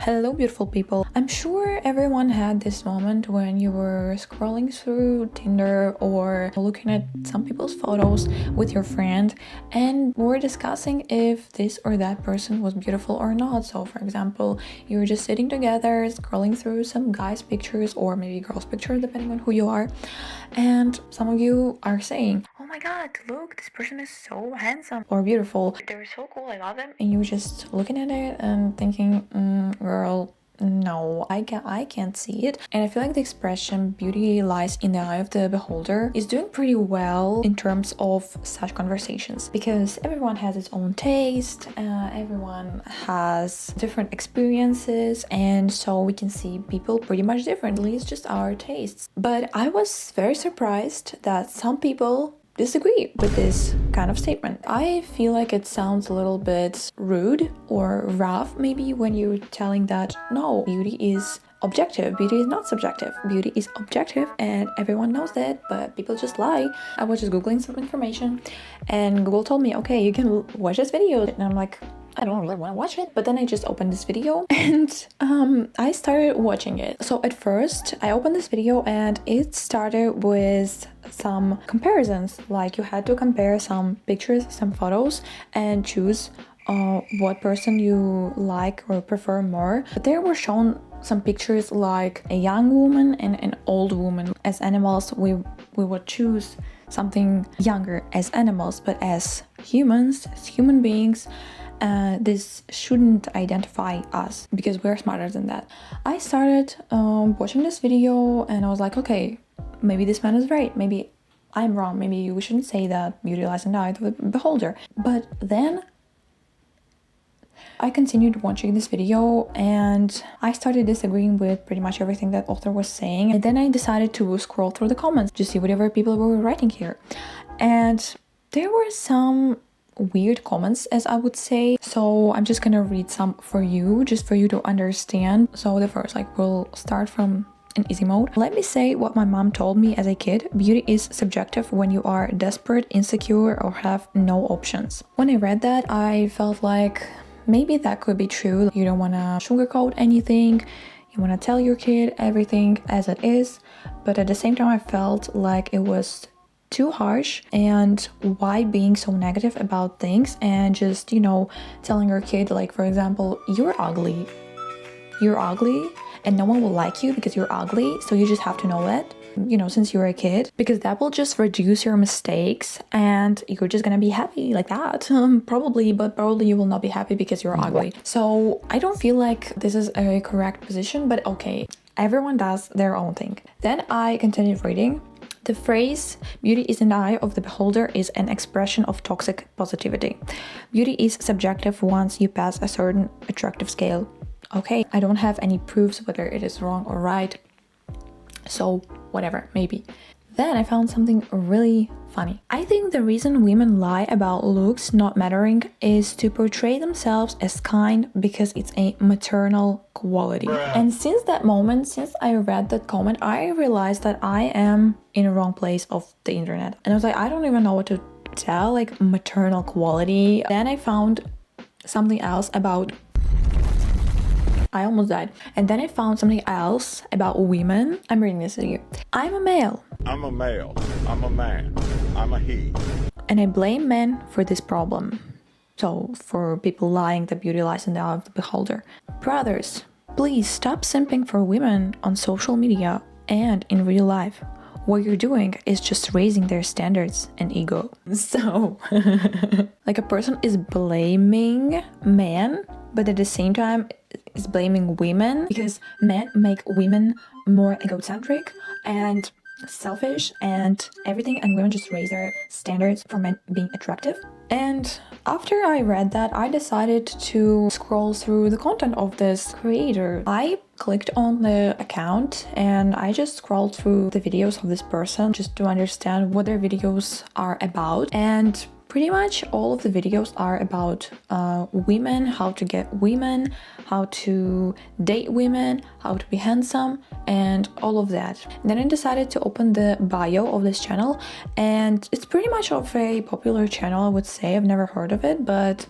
Hello, beautiful people. I'm sure everyone had this moment when you were scrolling through Tinder or looking at some people's photos with your friend and were discussing if this or that person was beautiful or not. So, for example, you were just sitting together, scrolling through some guy's pictures or maybe girl's pictures, depending on who you are, and some of you are saying, "Oh my god, look, this person is so handsome or beautiful. They're so cool, I love them." And you're just looking at it and thinking, girl, no, I can't see it. And I feel like the expression beauty lies in the eye of the beholder is doing pretty well in terms of such conversations, because everyone has its own taste, everyone has different experiences, and so we can see people pretty much differently. It's just our tastes. But I was very surprised that some people disagree with this kind of statement. I feel like it sounds a little bit rude or rough maybe when you're telling that no, beauty is objective, beauty is not subjective, beauty is objective, and everyone knows that, but people just lie. I was just googling some information and Google told me, okay, you can watch this video, and I'm like, I don't really want to watch it. But then I just opened this video and I started watching it. So at first I opened this video and it started with some comparisons. Like you had to compare some pictures, some photos, and choose what person you like or prefer more. But there were shown some pictures like a young woman and an old woman. As animals, we would choose something younger as animals, but as humans, as human beings, this shouldn't identify us because we're smarter than that. I started watching this video and I was like, okay, maybe this man is right, maybe I'm wrong, maybe we shouldn't say that beauty lies in the eye of the beholder. But then I continued watching this video and I started disagreeing with pretty much everything that author was saying, and then I decided to scroll through the comments to see whatever people were writing here, and there were some weird comments, as I would say. So I'm just gonna read some for you, just for you to understand. So the first, we'll start from in easy mode. Let me say what my mom told me as a kid. Beauty is subjective when you are desperate, insecure, or have no options. When I read that, I felt like maybe that could be true. You don't want to sugarcoat anything. You want to tell your kid everything as it is. But at the same time, I felt like it was too harsh, and why being so negative about things and just, telling your kid, like, for example, you're ugly and no one will like you because you're ugly, so you just have to know that, since you're a kid, because that will just reduce your mistakes and you're just gonna be happy like that. Probably you will not be happy because you're ugly. So I don't feel like this is a correct position, but okay, everyone does their own thing. Then I continued reading. The phrase "beauty is in the eye of the beholder" is an expression of toxic positivity. Beauty is subjective once you pass a certain attractive scale. Okay, I don't have any proofs whether it is wrong or right, so whatever, maybe. Then I found something really funny. I think the reason women lie about looks not mattering is to portray themselves as kind, because it's a maternal quality. And since that moment, since I read that comment, I realized that I am in the wrong place of the internet. And I was like, I don't even know what to tell, like maternal quality. Then I found something else about... I almost died. And then I found something else about women. I'm reading this to you. I'm a male. I'm a male. I'm a man. I'm a he. And I blame men for this problem. So, for people lying that beauty lies in the eye of the beholder. Brothers, please stop simping for women on social media and in real life. What you're doing is just raising their standards and ego. So, like, a person is blaming men, but at the same time is blaming women because men make women more egocentric and selfish and everything, and women just raise their standards for men being attractive. And after I read that, I decided to scroll through the content of this creator. I clicked on the account and I just scrolled through the videos of this person just to understand what their videos are about. And pretty much all of the videos are about women, how to get women, how to date women, how to be handsome, and all of that. And then I decided to open the bio of this channel, and it's pretty much of a popular channel, I would say. I've never heard of it, but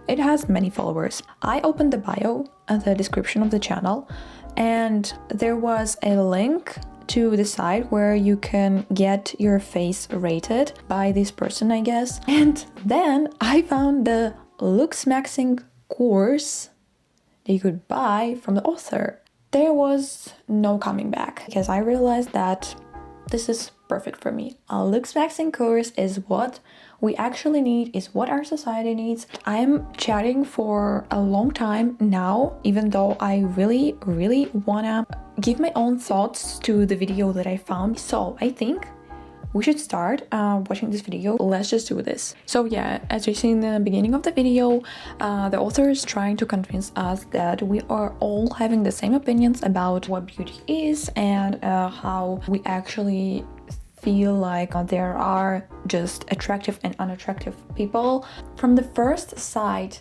It has many followers. I opened the bio and the description of the channel, and there was a link to the site where you can get your face rated by this person, I guess. And then I found the looks maxing course that you could buy from the author. There was no coming back because I realized that this is perfect for me. A looks maxing course is what we actually need, is what our society needs. I'm chatting for a long time now, even though I really wanna give my own thoughts to the video that I found. So I think we should start watching this video. Let's just do this. So yeah, as you see in the beginning of the video, the author is trying to convince us that we are all having the same opinions about what beauty is and how we actually feel like there are just attractive and unattractive people. From the first sight,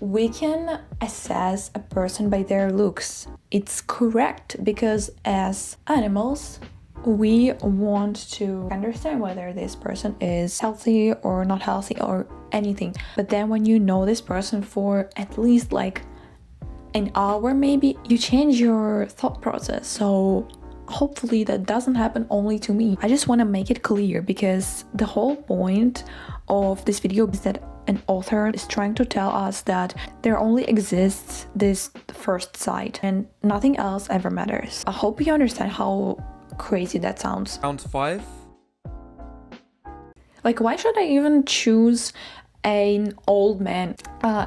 we can assess a person by their looks. It's correct because as animals, we want to understand whether this person is healthy or not healthy or anything. But then when you know this person for at least like an hour, maybe, you change your thought process. So hopefully that doesn't happen only to me. I just want to make it clear because the whole point of this video is that an author is trying to tell us that there only exists this first sight and nothing else ever matters. I hope you understand how crazy that sounds. Round 5. Like, why should I even choose an old man?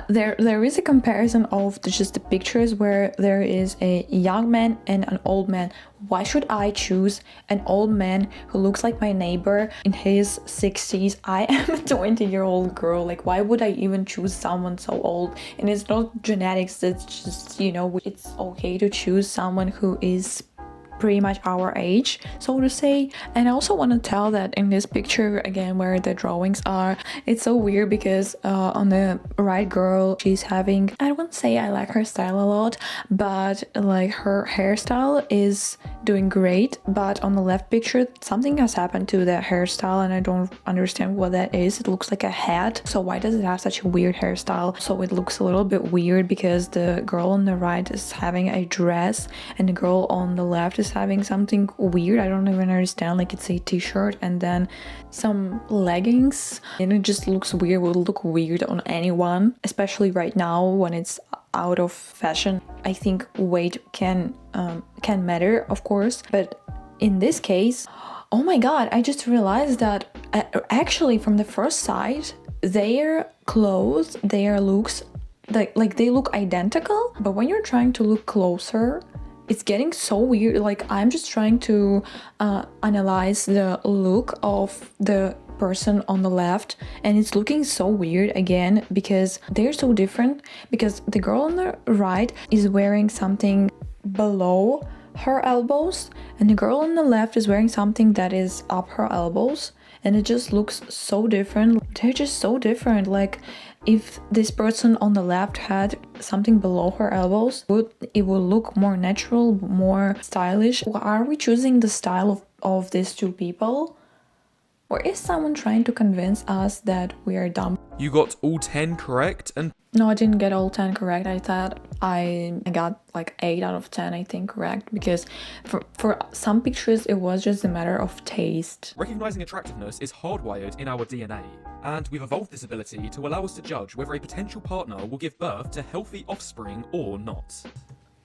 There is a comparison of just the pictures where there is a young man and an old man. Why should I choose an old man who looks like my neighbor in his 60s? I am a 20-year-old girl. Like, why would I even choose someone so old? And it's not genetics, it's just, you know, it's okay to choose someone who is pretty much our age, so to say. And I also want to tell that in this picture, again, where the drawings are, it's so weird because on the right girl, she's having, I wouldn't say I like her style a lot, but like her hairstyle is doing great. But on the left picture, something has happened to the hairstyle and I don't understand what that is. It looks like a hat. So why does it have such a weird hairstyle? So it looks a little bit weird because the girl on the right is having a dress and the girl on the left is having something weird. I don't even understand. Like, it's a t-shirt and then some leggings, and it just looks weird. Would look weird on anyone, especially right now when it's out of fashion. I think weight can matter, of course, but in this case, oh my god, I just realized that actually from the first sight, their clothes, their looks, like they look identical, but when you're trying to look closer, it's getting so weird. Like, I'm just trying to analyze the look of the person on the left, and it's looking so weird again because they're so different. Because the girl on the right is wearing something below her elbows, and the girl on the left is wearing something that is up her elbows, and it just looks so different. They're just so different. Like, if this person on the left had something below her elbows, it would look more natural, more stylish. Are we choosing the style of these two people? Or is someone trying to convince us that we are dumb? You got all 10 correct, and No, I didn't get all 10 correct. I thought I got like 8 out of 10, I think, correct. Because for some pictures, it was just a matter of taste. recognizing attractiveness is hardwired in our DNA, and we've evolved this ability to allow us to judge whether a potential partner will give birth to healthy offspring or not.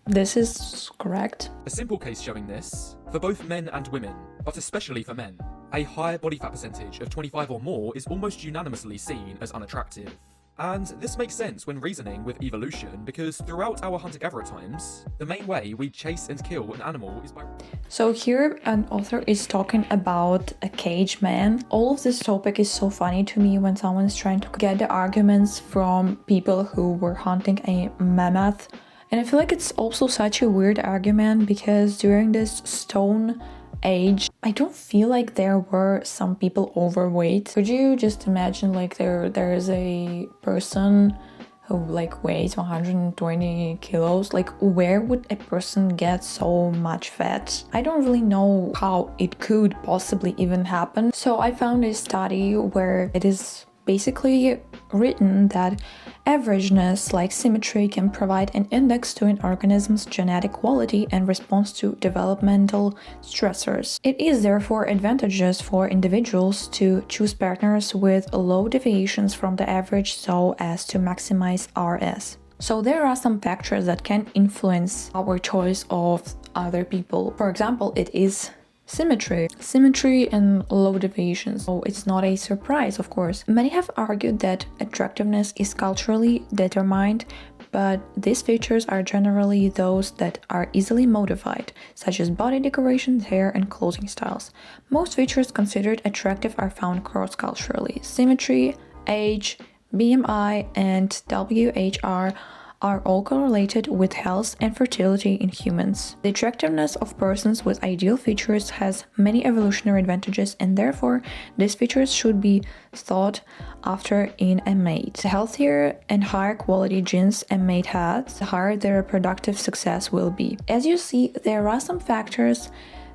This is correct. A simple case showing this, for both men and women, but especially for men, a higher body fat percentage of 25 or more is almost unanimously seen as unattractive. And this makes sense when reasoning with evolution, because throughout our hunter-gatherer times, the main way we chase and kill an animal is by... So here an author is talking about a cage man. All of this topic is so funny to me when someone's trying to get the arguments from people who were hunting a mammoth. And I feel like it's also such a weird argument because during this stone age, I don't feel like there were some people overweight. Could you just imagine like there is a person who like weighs 120 kilos? Like, where would a person get so much fat? I don't really know how it could possibly even happen. So I found a study where it is basically written that averageness, like symmetry, can provide an index to an organism's genetic quality and response to developmental stressors. It is therefore advantageous for individuals to choose partners with low deviations from the average so as to maximize RS. So there are some factors that can influence our choice of other people. For example, it is Symmetry and low deviations. So it's not a surprise, of course. Many have argued that attractiveness is culturally determined, but these features are generally those that are easily modified, such as body decorations, hair, and clothing styles. Most features considered attractive are found cross-culturally. Symmetry, age, BMI, and WHR are all correlated with health and fertility in humans. The attractiveness of persons with ideal features has many evolutionary advantages, and therefore these features should be sought after in a mate. The healthier and higher quality genes a mate has, the higher their reproductive success will be. As you see, there are some factors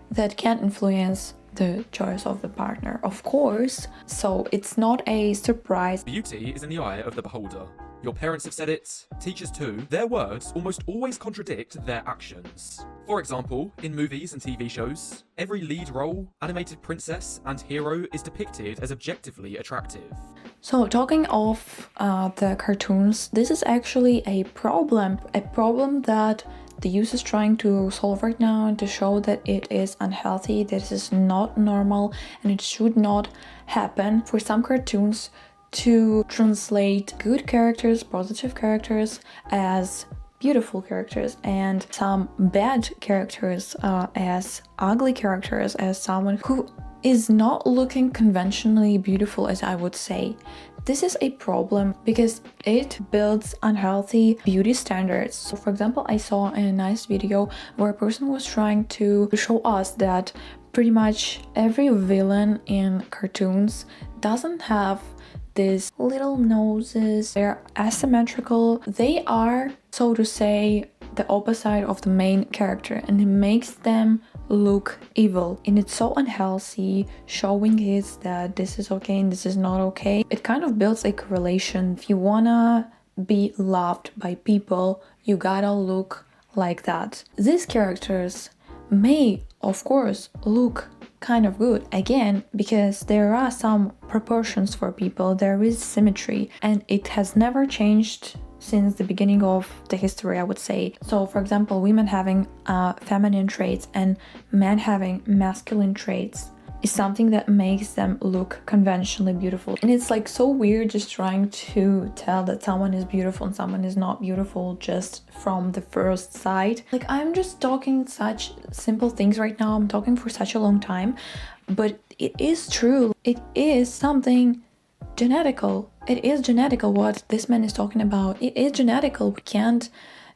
that can influence the choice of the partner, of course, so it's not a surprise. Beauty is in the eye of the beholder. Your parents have said it, teachers too. Their words almost always contradict their actions. For example, in movies and TV shows, every lead role, animated princess, and hero is depicted as objectively attractive. So talking of the cartoons, this is actually a problem that the youth is trying to solve right now and to show that it is unhealthy, this is not normal, and it should not happen for some cartoons to translate good characters, positive characters as beautiful characters, and some bad characters as ugly characters, as someone who is not looking conventionally beautiful, as I would say. This is a problem because it builds unhealthy beauty standards. So for example, I saw a nice video where a person was trying to show us that pretty much every villain in cartoons doesn't have these little noses, they're asymmetrical, they are, so to say, the opposite of the main character, and it makes them look evil, and it's so unhealthy, showing is that this is okay and this is not okay. It kind of builds a correlation. If you wanna be loved by people, you gotta look like that. These characters may, of course, look kind of good, again, because there are some proportions for people, there is symmetry, and it has never changed since the beginning of the history, I would say. So for example, women having feminine traits and men having masculine traits is something that makes them look conventionally beautiful. And it's like so weird just trying to tell that someone is beautiful and someone is not beautiful just from the first sight. Like, I'm just talking such simple things right now, I'm talking for such a long time, but it is true. It is something genetical. It is genetical what this man is talking about. It is genetical. We can't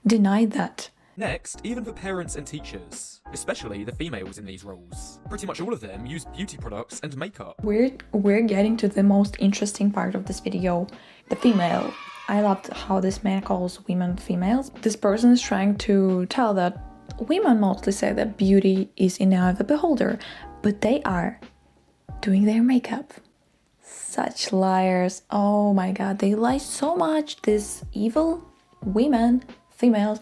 deny that. Next, even for parents and teachers, especially the females in these roles, pretty much all of them use beauty products and makeup. We're getting to the most interesting part of this video, the female. I loved how this man calls women females. This person is trying to tell that women mostly say that beauty is in the eye of the beholder, but they are doing their makeup. Such liars. Oh my god, they lie so much. These evil females,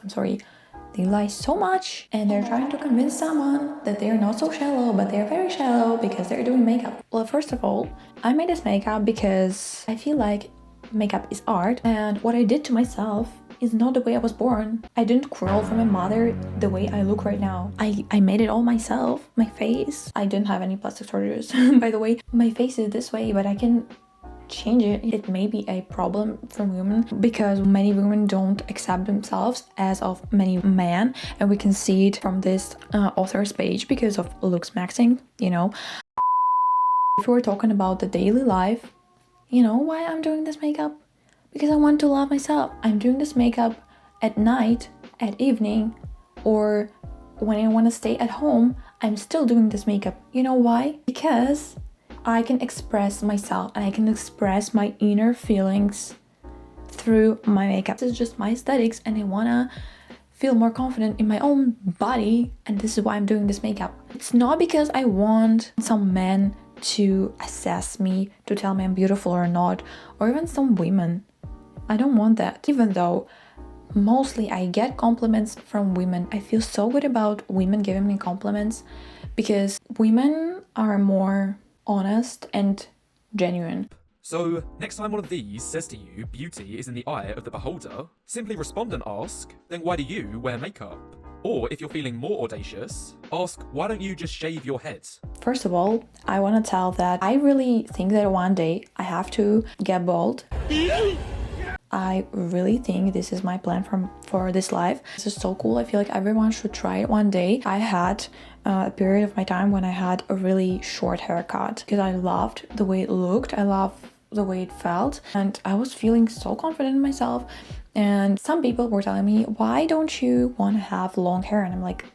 they lie so much, and they're trying to convince someone that they're not so shallow, but they're very shallow because they're doing makeup. Well, first of all, I made this makeup because I feel like makeup is art, and what I did to myself is not the way I was born. I didn't crawl from a mother the way I look right now. I made it all myself. My face, I didn't have any plastic surgeries. By the way, my face is this way, but I can change it. It may be a problem for women because many women don't accept themselves as of many men, and we can see it from this author's page because of looks maxing, you know. If we're talking about the daily life, you know why I'm doing this makeup? Because I want to love myself. I'm doing this makeup at night, at evening, or when I want to stay at home, I'm still doing this makeup. You know why? Because I can express myself and I can express my inner feelings through my makeup. This is just my aesthetics, and I wanna feel more confident in my own body, and this is why I'm doing this makeup. It's not because I want some men to assess me, to tell me I'm beautiful or not, or even some women. I don't want that. Even though mostly I get compliments from women, I feel so good about women giving me compliments because women are more honest and genuine. So, next time one of these says to you, beauty is in the eye of the beholder, simply respond and ask, then why do you wear makeup? Or if you're feeling more audacious, ask, why don't you just shave your head? First of all, I want to tell that I really think that one day I have to get bald. I really think this is my plan for this life. This is so cool. I feel like everyone should try it one day. I had a period of my time when I had a really short haircut because I loved the way it looked. I loved the way it felt, and I was feeling so confident in myself. And some people were telling me, why don't you want to have long hair? And I'm like,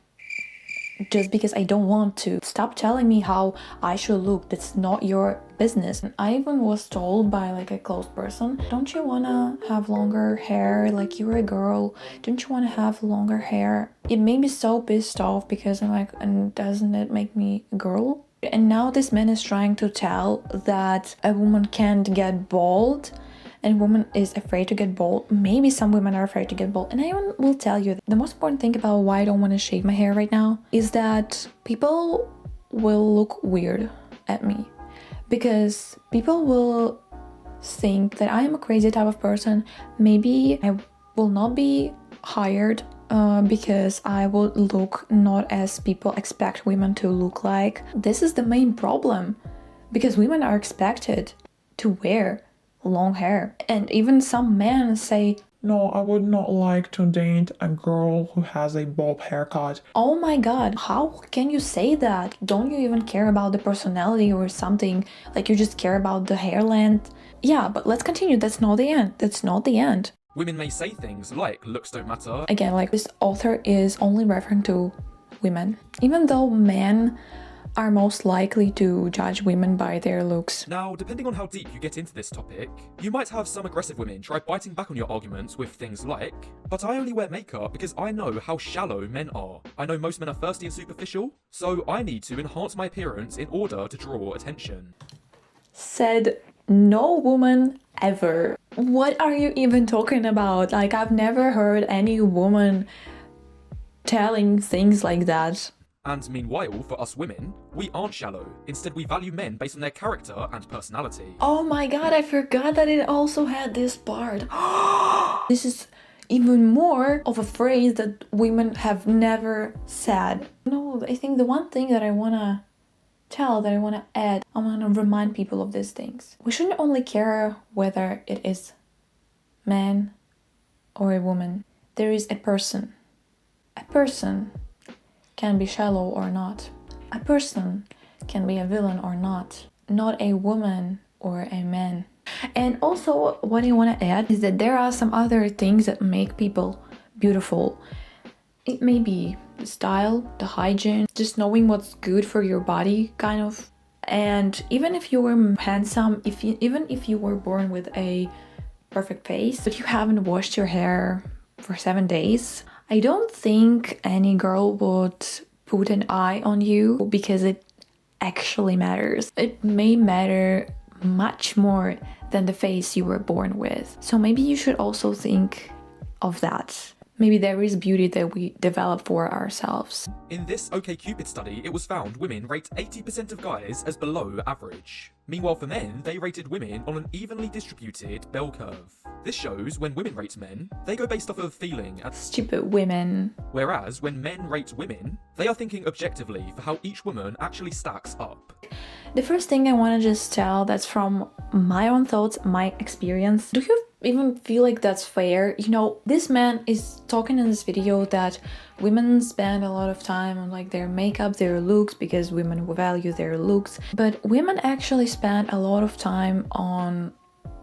just because I don't want to. Stop telling me how I should look. That's not your business. And I even was told by like a close person, don't you want to have longer hair? Like, you're a girl. Don't you want to have longer hair? It made me so pissed off because I'm like, and doesn't it make me a girl? And now this man is trying to tell that a woman can't get bald and woman is afraid to get bald. Maybe some women are afraid to get bald. And I will tell you, the most important thing about why I don't want to shave my hair right now is that people will look weird at me. Because people will think that I am a crazy type of person. Maybe I will not be hired because I will look not as people expect women to look like. This is the main problem. Because women are expected to wear long hair. And even some men say, no, I would not like to date a girl who has a bob haircut. oh my god, how can you say that? Don't you even care about the personality or something? Like, you just care about the hair length? Yeah, but let's continue. That's not the end. That's not the end. Women may say things like, looks don't matter. Again, like, this author is only referring to women. Even though men are most likely to judge women by their looks. Now, depending on how deep you get into this topic, you might have some aggressive women try biting back on your arguments with things like, but I only wear makeup because I know how shallow men are. I know most men are thirsty and superficial, so I need to enhance my appearance in order to draw attention. Said no woman ever. What are you even talking about? Like, I've never heard any woman telling things like that. And meanwhile, for us women, we aren't shallow. Instead, we value men based on their character and personality. Oh my god, I forgot that it also had this part. This is even more of a phrase that women have never said. No, I think the one thing that I wanna tell, that I wanna add, I wanna remind people of these things. We shouldn't only care whether it is man or a woman. There is a person. A person can be shallow or not. A person can be a villain or not. Not a woman or a man. And also, what I want to add is that there are some other things that make people beautiful. It may be the style, the hygiene, just knowing what's good for your body, kind of. And even if you were handsome, even if you were born with a perfect face, but you haven't washed your hair for 7 days, I don't think any girl would put an eye on you because it actually matters. It may matter much more than the face you were born with. So maybe you should also think of that. Maybe there is beauty that we develop for ourselves. In this OkCupid study, it was found women rate 80% of guys as below average. Meanwhile, for men, they rated women on an evenly distributed bell curve. This shows when women rate men, they go based off of feeling. Stupid women. Whereas when men rate women, they are thinking objectively for how each woman actually stacks up. The first thing I want to just tell, that's from my own thoughts, my experience. Do you even feel like that's fair? You know, this man is talking in this video that women spend a lot of time on like their makeup, their looks, because women value their looks. But women actually spend a lot of time on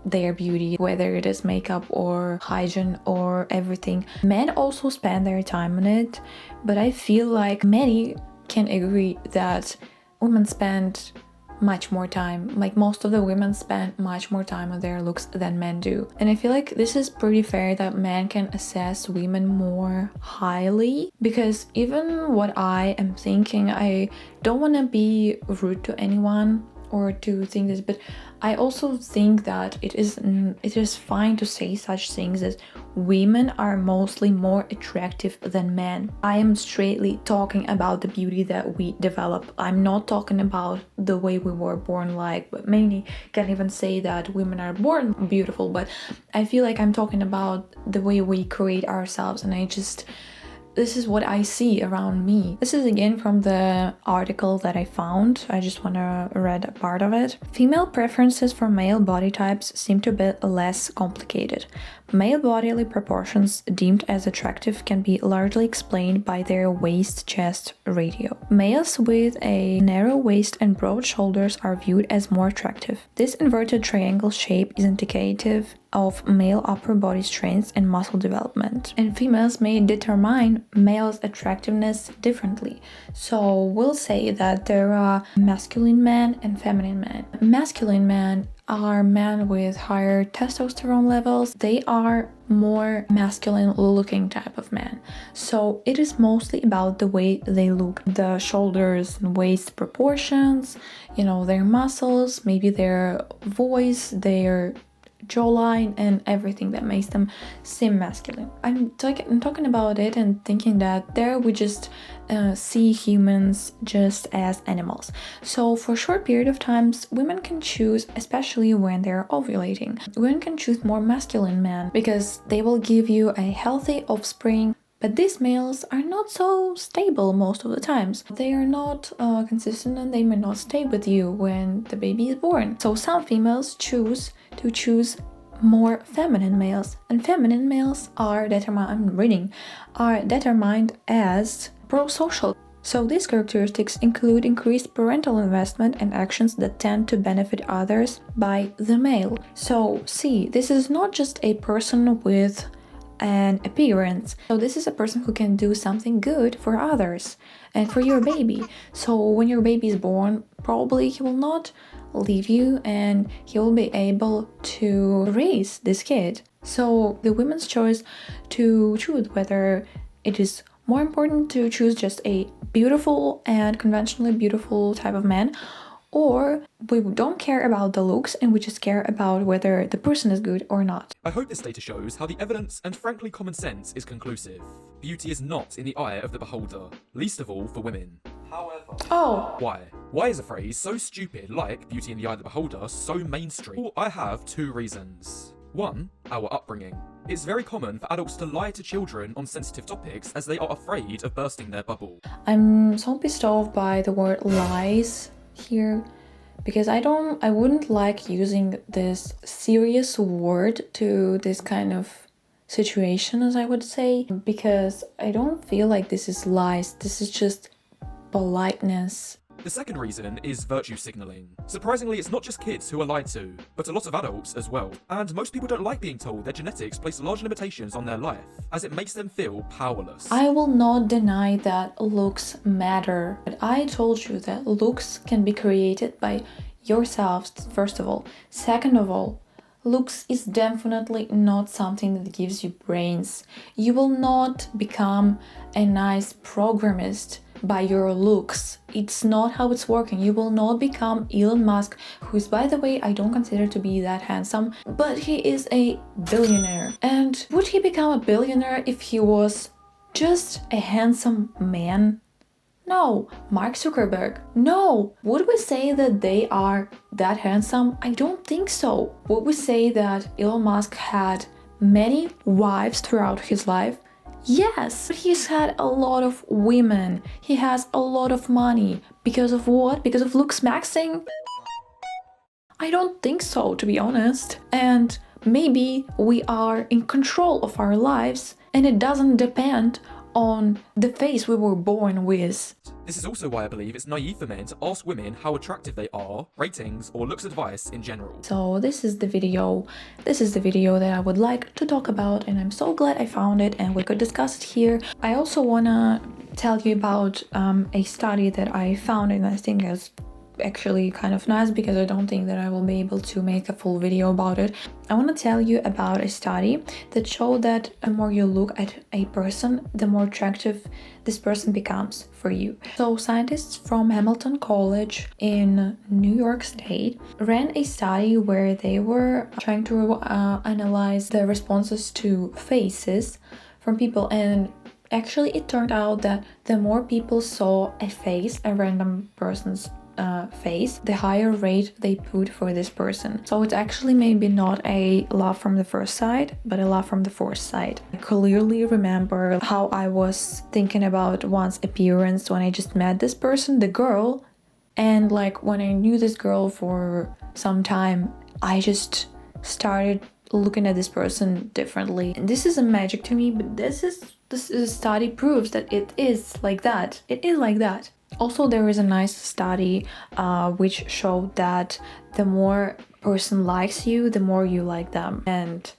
their beauty, whether it is makeup or hygiene or everything. Men also spend their time on it, but I feel like many can agree that women spend much more time, like most of the women spend much more time on their looks than men do. And I feel like this is pretty fair that men can assess women more highly, because even what I am thinking, I don't want to be rude to anyone or to think this, but I also think that it is fine to say such things as women are mostly more attractive than men. I am straightly talking about the beauty that we develop. I'm not talking about the way we were born, like, but many can even say that women are born beautiful, but I feel like I'm talking about the way we create ourselves, and this is what I see around me. This is again from the article that I found. I just want to read a part of it. Female preferences for male body types seem to be less complicated. Male bodily proportions deemed as attractive can be largely explained by their waist-chest ratio. Males with a narrow waist and broad shoulders are viewed as more attractive. This inverted triangle shape is indicative of male upper body strength and muscle development. And females may determine males' attractiveness differently. So we'll say that there are masculine men and feminine men. Masculine men are men with higher testosterone levels. They are more masculine looking type of men. So it is mostly about the way they look, the shoulders and waist proportions, their muscles, maybe their voice, their jawline, and everything that makes them seem masculine. I'm talking about it and thinking that there we just see humans just as animals. So for a short period of times, women can choose, especially when they're ovulating, women can choose more masculine men because they will give you a healthy offspring. But these males are not so stable most of the times. They are not consistent, and they may not stay with you when the baby is born. So some females choose more feminine males, and feminine males are determined as pro-social. So these characteristics include increased parental investment and actions that tend to benefit others by the male. So see, this is not just a person with an appearance. So this is a person who can do something good for others and for your baby. So when your baby is born, probably he will not leave you and he will be able to raise this kid. So the women's choice to choose whether it is more important to choose just a beautiful and conventionally beautiful type of man, or we don't care about the looks and we just care about whether the person is good or not. I hope this data shows how the evidence and frankly common sense is conclusive. Beauty is not in the eye of the beholder, least of all for women. However, why is a phrase so stupid like beauty in the eye of the beholder so mainstream? Well, I have two reasons. One, our upbringing. It's very common for adults to lie to children on sensitive topics as they are afraid of bursting their bubble. I'm so pissed off by the word lies here, because I wouldn't like using this serious word to this kind of situation, as I would say, because I don't feel like this is lies. This is just politeness. The second reason is virtue signaling. Surprisingly, it's not just kids who are lied to, but a lot of adults as well. And most people don't like being told their genetics place large limitations on their life, as it makes them feel powerless. I will not deny that looks matter, but I told you that looks can be created by yourselves, first of all. Second of all, looks is definitely not something that gives you brains. You will not become a nice programmist by your looks. It's not how it's working. You will not become Elon Musk, who is, by the way, I don't consider to be that handsome, but he is a billionaire. And would he become a billionaire if he was just a handsome man? No. Mark Zuckerberg? No. Would we say that they are that handsome? I don't think so. Would we say that Elon Musk had many wives throughout his life? Yes, but he's had a lot of women. He has a lot of money. Because of what? Because of looks maxing? I don't think so, to be honest. And maybe we are in control of our lives and it doesn't depend on the face we were born with. This is also why I believe it's naive for men to ask women how attractive they are, ratings, or looks advice in general. So this is the video that I would like to talk about, and I'm so glad I found it and we could discuss it here. I also wanna tell you about a study that I found and I think is actually kind of nice because I don't think that I will be able to make a full video about it. I want to tell you about a study that showed that the more you look at a person, the more attractive this person becomes for you. So scientists from Hamilton College in New York State ran a study where they were trying to analyze the responses to faces from people, and actually it turned out that the more people saw a face, a random person's face, the higher rate they put for this person. So it's actually maybe not a love from the first sight, but a love from the fourth sight. I clearly remember how I was thinking about one's appearance when I just met this person, the girl, and like when I knew this girl for some time, I just started looking at this person differently. And this is a magic to me, but this study proves that it is like that. It is like that. Also, there is a nice study which showed that the more person likes you, the more you like them. And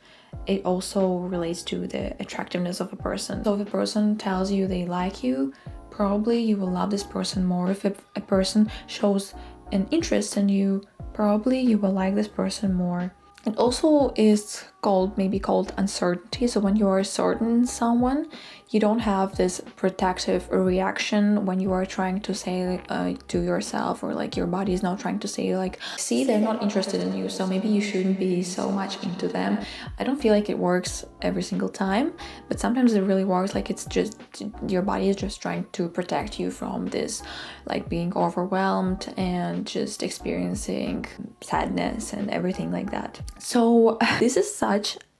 it also relates to the attractiveness of a person. So if a person tells you they like you, probably you will love this person more. If a person shows an interest in you, probably you will like this person more. It also is maybe called uncertainty. So when you are certain in someone, you don't have this protective reaction when you are trying to say to yourself, or like your body is now trying to say like, see, they're not interested in you, so maybe you shouldn't be so much into them. I don't feel like it works every single time, but sometimes it really works. Like it's just your body is just trying to protect you from this, like being overwhelmed and just experiencing sadness and everything like that. So this is such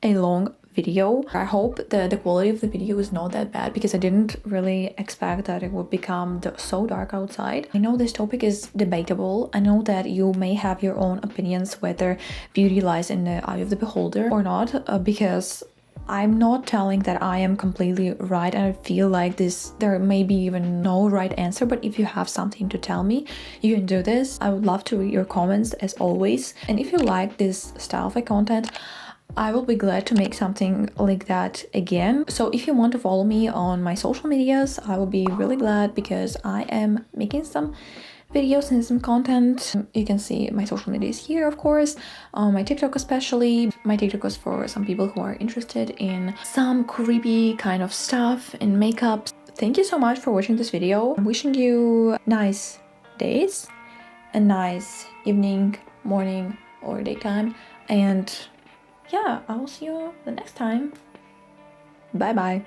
a long video. I hope the quality of the video is not that bad, because I didn't really expect that it would become so dark outside. I know this topic is debatable. I know that you may have your own opinions whether beauty lies in the eye of the beholder or not, because I'm not telling that I am completely right, and I feel like there may be even no right answer, but if you have something to tell me, you can do this. I would love to read your comments as always. And if you like this style of content, I will be glad to make something like that again. So if you want to follow me on my social medias, I will be really glad, because I am making some videos and some content. You can see my social medias here, of course, my TikTok especially. My TikTok is for some people who are interested in some creepy kind of stuff and makeup. Thank you so much for watching this video. I'm wishing you nice days, a nice evening, morning, or daytime, and yeah, I will see you the next time. Bye bye.